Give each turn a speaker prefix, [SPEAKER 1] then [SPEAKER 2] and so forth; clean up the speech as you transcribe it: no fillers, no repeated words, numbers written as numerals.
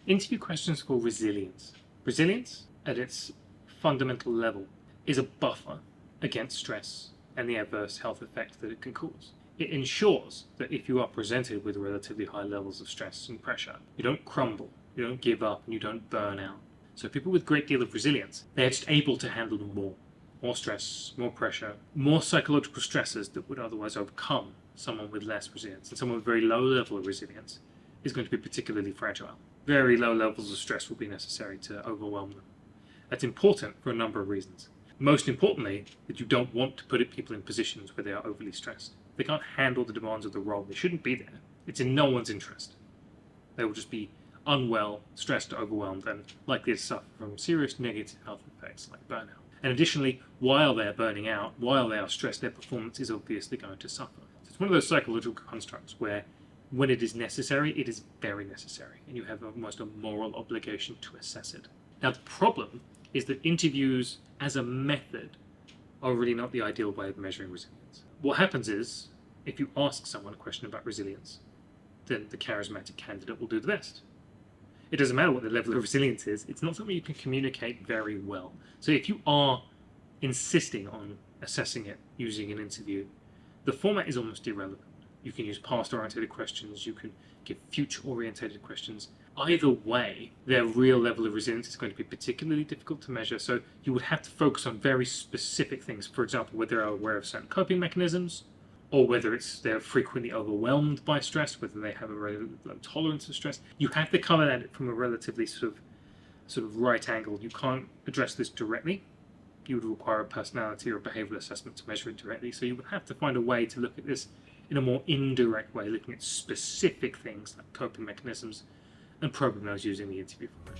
[SPEAKER 1] Interview questions for resilience. Resilience, at its fundamental level, is a buffer against stress and the adverse health effects that it can cause. It ensures that if you are presented with relatively high levels of stress and pressure, you don't crumble, you don't give up, and you don't burn out. So people with a great deal of resilience, they're just able to handle more stress, more pressure, more psychological stresses that would otherwise overcome someone with less resilience. And someone with very low level of resilience is going to be particularly fragile. Very low levels of stress will be necessary to overwhelm them. That's important for a number of reasons. Most importantly, that you don't want to put people in positions where they are overly stressed. They can't handle the demands of the role. They shouldn't be there. It's in no one's interest. They will just be unwell, stressed, overwhelmed, and likely to suffer from serious negative health effects like burnout. And additionally, while they're burning out, while they are stressed, their performance is obviously going to suffer. So it's one of those psychological constructs where when it is necessary, it is very necessary, and you have almost a moral obligation to assess it. Now, the problem is that interviews as a method are really not the ideal way of measuring resilience. What happens is, if you ask someone a question about resilience, then the charismatic candidate will do the best. It doesn't matter what the level of resilience is, it's not something you can communicate very well. So if you are insisting on assessing it using an interview, the format is almost irrelevant. You can use past-oriented questions, you can give future-oriented questions. Either way, their real level of resilience is going to be particularly difficult to measure, so you would have to focus on very specific things. For example, whether they're aware of certain coping mechanisms, or whether they're frequently overwhelmed by stress, whether they have a relatively low tolerance of stress. You have to come at it from a relatively sort of right angle. You can't address this directly. You would require a personality or a behavioural assessment to measure it directly. So you would have to find a way to look at this in a more indirect way, looking at specific things like coping mechanisms and probing those using the interview format.